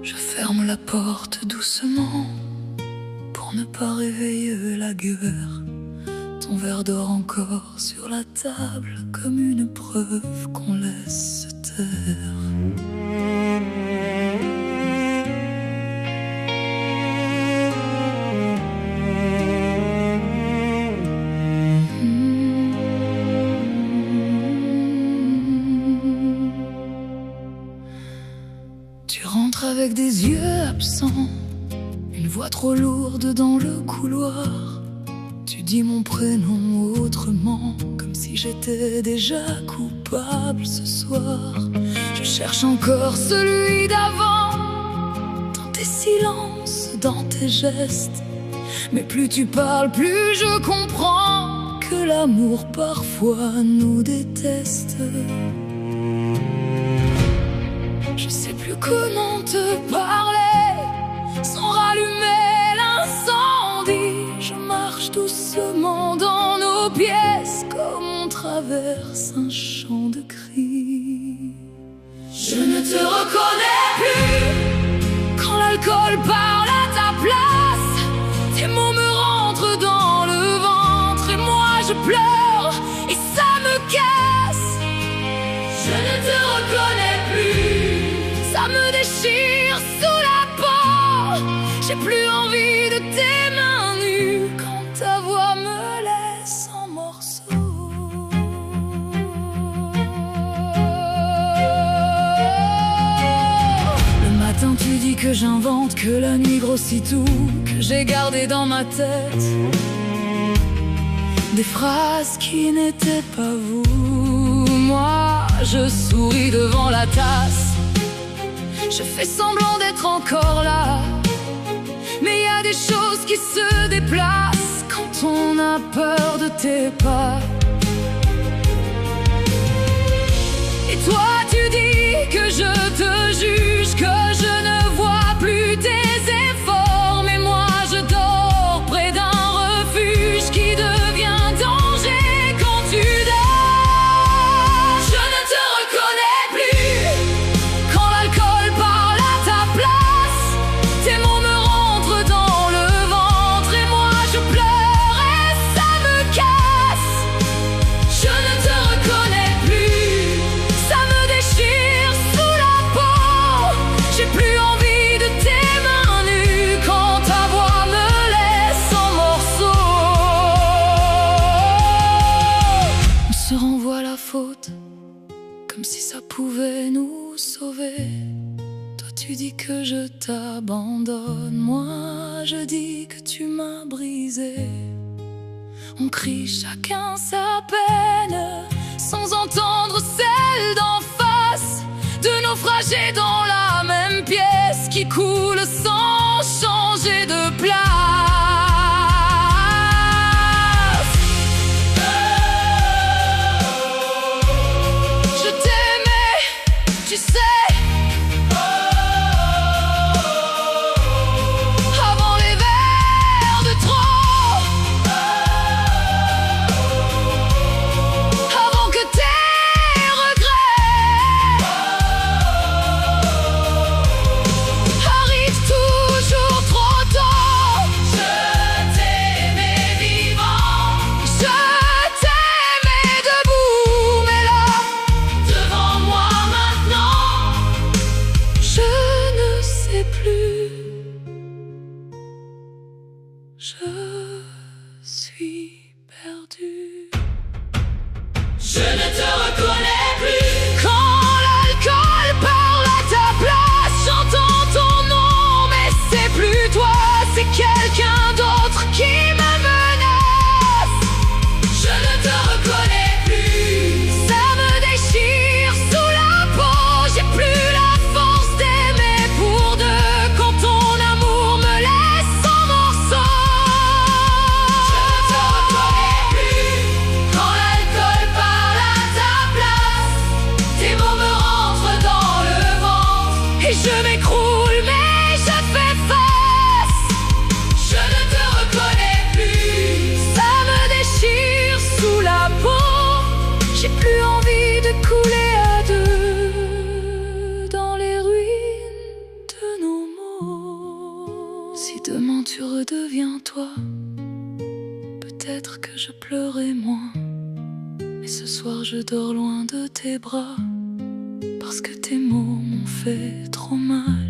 Je ferme la porte doucement pour ne pas réveiller la gueule. Ton verre dort encore sur la table comme une preuve qu'on laisse se taire. Tu rentres avec des yeux absents, une voix trop lourde dans le couloir. Tu dis mon prénom autrement, comme si j'étais déjà coupable ce soir. Je cherche encore celui d'avant, dans tes silences, dans tes gestes. Mais plus tu parles, plus je comprends que l'amour parfois nous déteste. Je sais plus comment te parler sans rallumer l'incendie. Je marche doucement dans nos pièces comme on traverse un champ de cris. Je ne te reconnais plus quand l'alcool parle à ta place. Tes mots me rentrent dans le ventre et moi je pleure et ça me casse. Je ne te reconnais plus, ça me déchire sous la peau. J'ai plus envie de tes mains nues quand ta voix me laisse en morceaux. Le matin tu dis que j'invente, que la nuit grossit tout, que j'ai gardé dans ma tête des phrases qui n'étaient pas vous. Moi je souris devant la tasse, je fais semblant d'être encore là. Mais y a des choses qui se déplacent quand on a peur de tes pas. Et toi tu dis que je te juge, que je ne vois plus tes efforts. Mais moi je dors près d'un refuge qui devient danger quand tu dors. Je ne te reconnais plus quand l'alcool parle à ta place. Tes mots me rentrent dans le ventre et moi je pleure et ça me casse. Je ne te reconnais plus, ça me déchire sous la peau. J'ai plus envie de tes mains nues quand ta voix me laisse en morceaux. On se renvoie la faute comme si ça pouvait nous sauver. Toi tu dis que je t'abandonne, moi je dis que tu m'as brisé. On crie chacun sa peine sans entendre celle d'en face, de naufragés dans la même pièce qui coule sans changer de place. Je t'aimais, tu sais, avant les verres de trop, avant peut-être que je pleurais moins, mais ce soir je dors loin de tes bras, parce que tes mots m'ont fait trop mal.